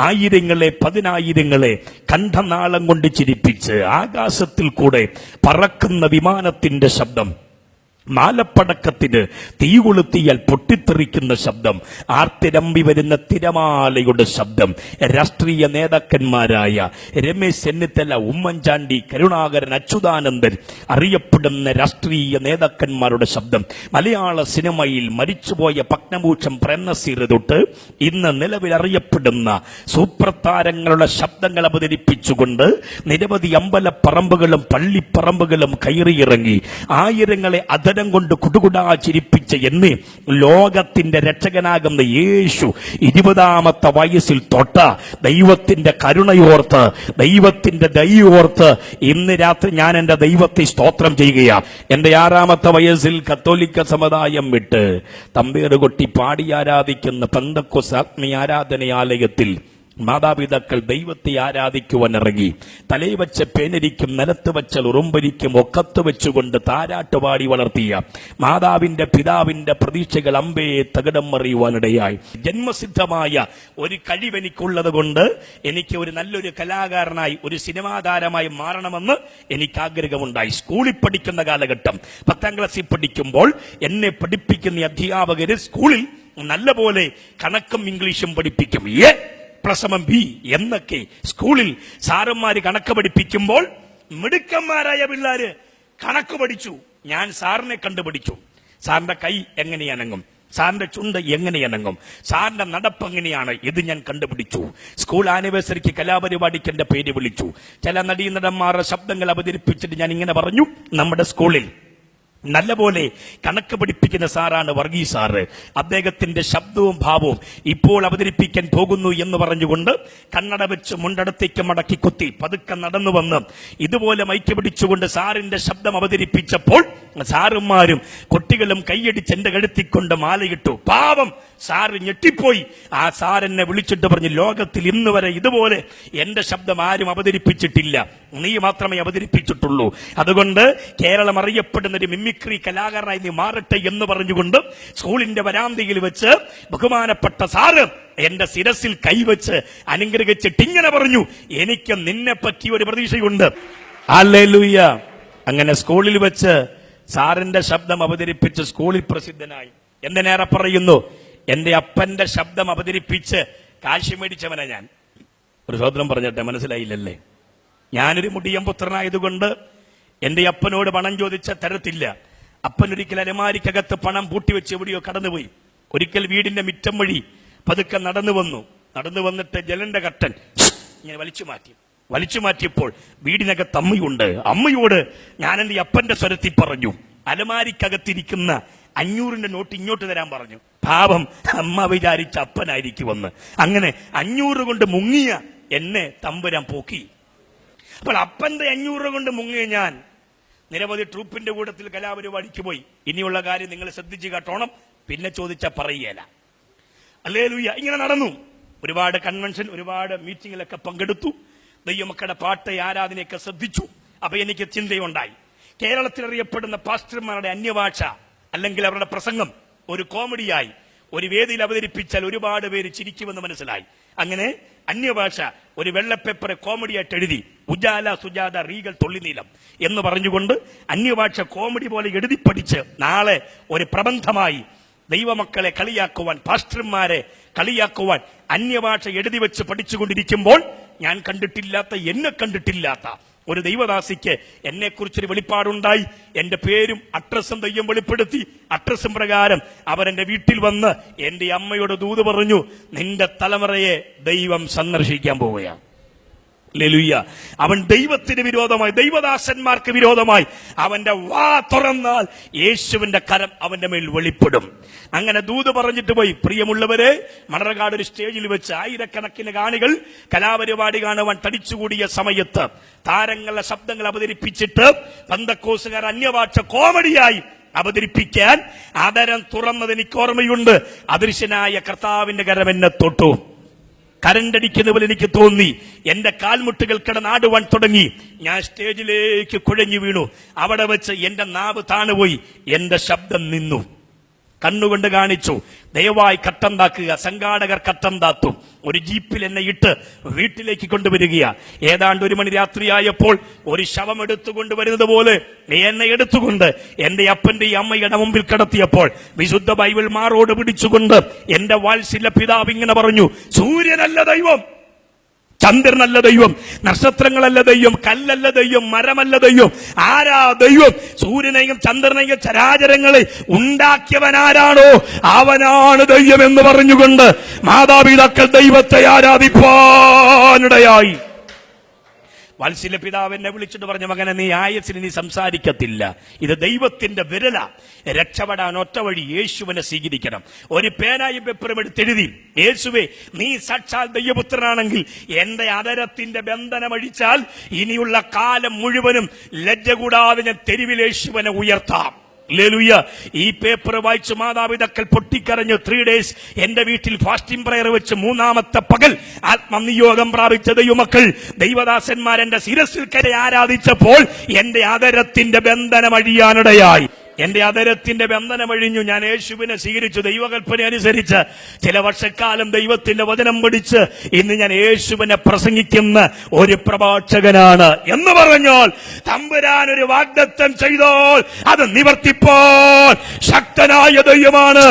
ആയിരങ്ങളെ പതിനായിരങ്ങളെ കണ്ഠനാളം കൊണ്ട് ചിരിപ്പിച്ച് ആകാശത്തിൽ കൂടെ പറക്കുന്ന വിമാനത്തിന്റെ ശബ്ദം, മാലപ്പടക്കത്തിന് തീ കൊളുത്തിയാൽ പൊട്ടിത്തെറിക്കുന്ന ശബ്ദം, ആർത്തിരമ്പി വരുന്ന തിരമാലയുടെ ശബ്ദം, രാഷ്ട്രീയ നേതാക്കന്മാരായ രമേശ് ചെന്നിത്തല, ഉമ്മൻചാണ്ടി, കരുണാകരൻ, അച്യുതാനന്ദൻ, അറിയപ്പെടുന്ന രാഷ്ട്രീയ നേതാക്കന്മാരുടെ ശബ്ദം, മലയാള സിനിമയിൽ മരിച്ചുപോയ പത്മഭൂഷൺ പ്രേംനസീർ തൊട്ട് ഇന്ന് നിലവിൽ അറിയപ്പെടുന്ന സൂപ്പർ താരങ്ങളുടെ ശബ്ദങ്ങൾ അവതരിപ്പിച്ചുകൊണ്ട് നിരവധി അമ്പലപ്പറമ്പുകളും പള്ളിപ്പറമ്പുകളും കയറിയിറങ്ങി ആയിരങ്ങളെ അതരം കൊണ്ട് കുടുകുടാ ചിരിപ്പിച്ച എന്ന് ലോകത്തിന്റെ രക്ഷകനാകുന്ന യേശു 20ാമത്തെ വയസ്സിൽ തൊട്ട ദൈവത്തിന്റെ കരുണയോർത്ത്, ദൈവത്തിന്റെ ദയോർത്ത് ഇന്ന് രാത്രി ഞാൻ എന്റെ ദൈവത്തെ സ്തോത്രം ചെയ്യുകയാണ്. എന്റെ 6ാമത്തെ വയസ്സിൽ കത്തോലിക്ക സമുദായം വിട്ട് തമ്പേറ് കൊട്ടി പാടി ആരാധിക്കുന്ന പെന്തക്കോസ്ത് ആത്മീയ ആരാധനാലയത്തിൽ മാതാപിതാക്കൾ ദൈവത്തെ ആരാധിക്കുവാൻ ഇറങ്ങി. തലയിൽ വെച്ച പേനരിക്കും നിലത്ത് വെച്ച ഉറുമ്പരിക്കും ഒക്കത്ത് വെച്ചുകൊണ്ട് താരാട്ടുപാടി വളർത്തിയ മാതാവിന്റെ പിതാവിന്റെ പ്രതീക്ഷകൾ അമ്പയെ തകിടം മറിയുവാനിടയായി. ജന്മസിദ്ധമായ ഒരു കഴിവെനിക്കുള്ളത് കൊണ്ട് എനിക്ക് ഒരു നല്ലൊരു കലാകാരനായി, ഒരു സിനിമാ താരമായി മാറണമെന്ന് എനിക്ക് ആഗ്രഹമുണ്ടായി. സ്കൂളിൽ പഠിക്കുന്ന കാലഘട്ടം, 10ാം ക്ലാസ്സിൽ പഠിക്കുമ്പോൾ എന്നെ പഠിപ്പിക്കുന്ന അധ്യാപകര് സ്കൂളിൽ നല്ലപോലെ കണക്കും ഇംഗ്ലീഷും പഠിപ്പിക്കും. പ്രസമം ബി എന്നൊക്കെ സ്കൂളിൽ സാറന്മാര് കണക്ക് പഠിപ്പിക്കുമ്പോൾ മിടുക്കന്മാരായ പിള്ളേര് കണക്ക് പഠിച്ചു. ഞാൻ സാറിനെ കണ്ടുപിടിച്ചു. സാറിന്റെ കൈ എങ്ങനെയനങ്ങും, സാറിന്റെ ചുണ്ട് എങ്ങനെയനങ്ങും, സാറിന്റെ നടപ്പ് എങ്ങനെയാണ്, ഇത് ഞാൻ കണ്ടുപിടിച്ചു. സ്കൂൾ ആനിവേഴ്സറിക്ക് കലാപരിപാടിക്ക് എന്റെ പേര് വിളിച്ചു. ചില നടീനടന്മാരുടെ ശബ്ദങ്ങൾ അവതരിപ്പിച്ചിട്ട് ഞാൻ ഇങ്ങനെ പറഞ്ഞു, നമ്മുടെ സ്കൂളിൽ നല്ലപോലെ കണക്ക് പഠിപ്പിക്കുന്ന സാറാണ് വർഗീസ് സാറ്. അദ്ദേഹത്തിന്റെ ശബ്ദവും ഭാവവും ഇപ്പോൾ അവതരിപ്പിക്കാൻ പോകുന്നു എന്ന് പറഞ്ഞുകൊണ്ട് കണ്ണട വെച്ച് മുണ്ടടത്തേക്ക് മടക്കി കുത്തി പതുക്കെ നടന്നു വന്ന് ഇതുപോലെ മൈക്ക് പിടിച്ചുകൊണ്ട് സാറിന്റെ ശബ്ദം അവതരിപ്പിച്ചപ്പോൾ സാറുമാരും കുട്ടികളും കൈയടിച്ച് എന്റെ കഴുത്തിക്കൊണ്ട് മാലയിട്ടു. പാവം സാറ് ഞെട്ടിപ്പോയി. ആ സാറെന്നെ വിളിച്ചിട്ട് പറഞ്ഞു, ലോകത്തിൽ ഇന്ന് വരെ ഇതുപോലെ എന്റെ ശബ്ദം ആരും അവതരിപ്പിച്ചിട്ടില്ല, നീ മാത്രമേ അവതരിപ്പിച്ചിട്ടുള്ളൂ. അതുകൊണ്ട് കേരളം അറിയപ്പെടുന്ന ഒരു മിമിക്രി കലാകാരനായി നീ മാറട്ടെ എന്ന് പറഞ്ഞുകൊണ്ട് സ്കൂളിന്റെ വരാന്തയിൽ വെച്ച് ബഹുമാനപ്പെട്ട സാറ് എന്റെ ശിരസിൽ കൈവച്ച് അനുഗ്രഹിച്ചിട്ട് ഇങ്ങനെ പറഞ്ഞു, എനിക്ക് നിന്നെ പറ്റി ഒരു പ്രതീക്ഷയുണ്ട്. ഹല്ലേലൂയ. അങ്ങനെ സ്കൂളിൽ വെച്ച് സാറിന്റെ ശബ്ദം അവതരിപ്പിച്ച് സ്കൂളിൽ പ്രസിദ്ധനായി. എന്തിനേറെ പറയുന്നു, എന്റെ അപ്പന്റെ ശബ്ദം അവതരിപ്പിച്ച് കാശി മേടിച്ചവനാ ഞാൻ. ഒരു സഹോദരൻ പറഞ്ഞിട്ടെ, മനസ്സിലായില്ലല്ലേ? ഞാനൊരു മുടിയം പുത്രനായതുകൊണ്ട് എന്റെ അപ്പനോട് പണം ചോദിച്ച തരത്തില്ല. അപ്പൻ ഒരിക്കൽ അലമാരിക്കകത്ത് പണം പൂട്ടിവെച്ച് എവിടെയോ കടന്നുപോയി. ഒരിക്കൽ വീടിന്റെ മിറ്റം വഴി പതുക്കെ നടന്നു വന്നിട്ട് ജലന്റെ കട്ടൻ ഇങ്ങനെ വലിച്ചു മാറ്റിയപ്പോൾ വീടിനകത്ത് അമ്മയുണ്ട്. അമ്മയോട് ഞാൻ എന്റെ അപ്പന്റെ സ്വരത്തിൽ പറഞ്ഞു, അലമാരിക്കകത്തിരിക്കുന്ന 500 നോട്ട് ഇങ്ങോട്ട് തരാൻ പറഞ്ഞു. പാപം അമ്മ വിചാരിച്ച അപ്പനായിരിക്കുമെന്ന്. അങ്ങനെ 500 കൊണ്ട് മുങ്ങിയ എന്നെ തമ്പുരാൻ പോക്കി. അപ്പോൾ അപ്പന്റെ 500 കൊണ്ട് മുങ്ങിയ ഞാൻ നിരവധി ട്രൂപ്പിന്റെ കൂട്ടത്തിൽ കലാപരിപാടിക്ക് പോയി. ഇനിയുള്ള കാര്യം നിങ്ങൾ ശ്രദ്ധിച്ചു കേട്ടോണം, പിന്നെ ചോദിച്ചാൽ പറയുകയില്ല. ഹല്ലേലൂയ. ഇങ്ങനെ നടന്നു. ഒരുപാട് കൺവെൻഷൻ, ഒരുപാട് മീറ്റിങ്ങിലൊക്കെ പങ്കെടുത്തു. ദൈവമക്കളുടെ പാട്ട്, ആരാധനയൊക്കെ ശ്രദ്ധിച്ചു. അപ്പൊ എനിക്ക് ചിന്തയുണ്ടായി, കേരളത്തിൽ അറിയപ്പെടുന്ന പാസ്റ്റർമാരുടെ അന്യഭാഷ അല്ലെങ്കിൽ അവരുടെ പ്രസംഗം ഒരു കോമഡിയായി ഒരു വേദിയിൽ അവതരിപ്പിച്ചാൽ ഒരുപാട് പേര് ചിരിക്കുമെന്ന് മനസ്സിലായി. അങ്ങനെ അന്യഭാഷ ഒരു വെള്ളപ്പേപ്പറെ കോമഡിയായിട്ട് എഴുതി, ഉജാല സുജാത റീഗൽ തൊള്ളിനീലം എന്ന് പറഞ്ഞുകൊണ്ട് അന്യഭാഷ കോമഡി പോലെ എഴുതി പഠിച്ച് നാളെ ഒരു പ്രബന്ധമായി ദൈവമക്കളെ കളിയാക്കുവാൻ, പാസ്റ്റർമാരെ കളിയാക്കുവാൻ അന്യഭാഷ എഴുതി വെച്ച് പഠിച്ചുകൊണ്ടിരിക്കുമ്പോൾ ഞാൻ എന്നെ കണ്ടിട്ടില്ലാത്ത ഒരു ദൈവദാസിക്ക് എന്നെ കുറിച്ചൊരു വെളിപ്പാടുണ്ടായി. എന്റെ പേരും അഡ്രസ്സും ദൈവം വെളിപ്പെടുത്തി. അഡ്രസ്സും പ്രകാരം അവരെന്റെ വീട്ടിൽ വന്ന് എന്റെ അമ്മയോട് ദൂത് പറഞ്ഞു, നിന്റെ തലമുറയെ ദൈവം സന്ദർശിക്കാൻ പോവുകയാണ്. ഹല്ലേലൂയ. അവൻ ദൈവത്തിന് വിരോധമായി, ദൈവദാസന്മാർക്ക് വിരോധമായി അവന്റെ വാ തുറന്നാൽ യേശുവിന്റെ കരം അവന്റെ മേൽ വെളിപ്പെടും. അങ്ങനെ ദൂത് പറഞ്ഞിട്ട് പോയി. പ്രിയമുള്ളവരെ, മണർകാട് ഒരു സ്റ്റേജിൽ വെച്ച് ആയിരക്കണക്കിന് കാണികൾ കലാപരിപാടി കാണുവാൻ തടിച്ചുകൂടിയ സമയത്ത് താരങ്ങളുടെ ശബ്ദങ്ങൾ അവതരിപ്പിച്ചിട്ട് പെന്തക്കോസ്തുകാർ അന്യഭാഷ കോമഡിയായി അവതരിപ്പിക്കാൻ ആദരം തുറന്നത് എനിക്ക് ഓർമ്മയുണ്ട്. അദൃശ്യനായ കർത്താവിന്റെ കരം എന്നെ തൊട്ടു. കരണ്ടടിക്കുന്ന പോലെ എനിക്ക് തോന്നി. എന്റെ കാൽമുട്ടുകൾ കിടന്നാടുവാൻ തുടങ്ങി. ഞാൻ സ്റ്റേജിലേക്ക് കുഴഞ്ഞു വീണു. അവിടെ വെച്ച് എന്റെ നാവ് താണുപോയി, എന്റെ ശബ്ദം നിന്നു. കണ്ണുകൊണ്ട് കാണിച്ചു. ദയവായി കട്ടന്താക്കുക. സംഘാടകർ കട്ടന്താത്തും. ഒരു ജീപ്പിൽ എന്നെ ഇട്ട് വീട്ടിലേക്ക് കൊണ്ടുവരികയാ. ഏതാണ്ട് 1 മണി രാത്രിയായപ്പോൾ ഒരു ശവം എടുത്തുകൊണ്ട് വരുന്നത് പോലെ എന്നെ എടുത്തുകൊണ്ട് എന്റെ അപ്പന്റെയും അമ്മയുടെ മുമ്പിൽ കിടത്തിയപ്പോൾ വിശുദ്ധ ബൈബിൾ മാറോട് പിടിച്ചുകൊണ്ട് എന്റെ വാത്സല്യ പിതാവ് ഇങ്ങനെ പറഞ്ഞു, സൂര്യനല്ല ദൈവം, ചന്ദ്രനല്ല ദൈവം, നക്ഷത്രങ്ങളല്ല ദൈവം, കല്ലല്ല ദൈവം, മരമല്ല ദൈവം. ആരാ ദൈവം? സൂര്യനെയും ചന്ദ്രനെയും ചരാചരങ്ങളെ ഉണ്ടാക്കിയവനാരാണോ അവനാണ് ദൈവം എന്ന് പറഞ്ഞുകൊണ്ട് മാതാപിതാക്കൾ ദൈവത്തെ ആരാധിപ്പാനിടയായി. വാത്സല്യ പിതാവ് എന്നെ വിളിച്ചിട്ട് പറഞ്ഞു, മകനെ നീ ആയസിന് നീ സംസാരിക്കത്തില്ല, ഇത് ദൈവത്തിന്റെ വിരല. രക്ഷപ്പെടാൻ ഒറ്റ വഴി, യേശുവിനെ സ്വീകരിക്കണം. ഒരു പേനായും പേപ്പറും എടുത്തെഴുതി, യേശുവേ നീ സാക്ഷാൽ ദൈവപുത്രനാണെങ്കിൽ എന്റെ അതരത്തിന്റെ ബന്ധനമഴിച്ചാൽ ഇനിയുള്ള കാലം മുഴുവനും ലജ്ജ കൂടാതെ ഞാൻ തെരുവിൽ യേശുവിനെ ഉയർത്താം. ഹല്ലേലൂയ. ഈ പേപ്പർ വായിച്ച് മാതാപിതാക്കൾ പൊട്ടിക്കരഞ്ഞു. 3 days എന്റെ വീട്ടിൽ ഫാസ്റ്റിംഗ് പ്രയർ വെച്ച് 3ാമത്തെ പകൽ ആത്മനിയോഗം പ്രാപിച്ച ദൈവമക്കൾ, ദൈവദാസന്മാർ എന്റെ ശിരസിൽ കരെ ആരാധിച്ചപ്പോൾ എന്റെ അതരത്തിന്റെ ബന്ധനം അഴിയാനിടയായി. എന്റെ അതരത്തിന്റെ ബന്ധനമഴിഞ്ഞു. ഞാൻ യേശുവിനെ സ്വീകരിച്ചു. ദൈവകൽപ്പന അനുസരിച്ച് ചില വർഷക്കാലം ദൈവത്തിന്റെ വചനം പഠിച്ച് ഇന്ന് ഞാൻ യേശുവിനെ പ്രസംഗിക്കുന്ന ഒരു പ്രവാചകനാണ്. എന്ന് പറഞ്ഞാൽ തമ്പുരാൻ ഒരു വാഗ്ദത്തം ചെയ്തോൾ അത് നിവർത്തിപ്പോൾ ശക്തനായ ദൈവമാണ്.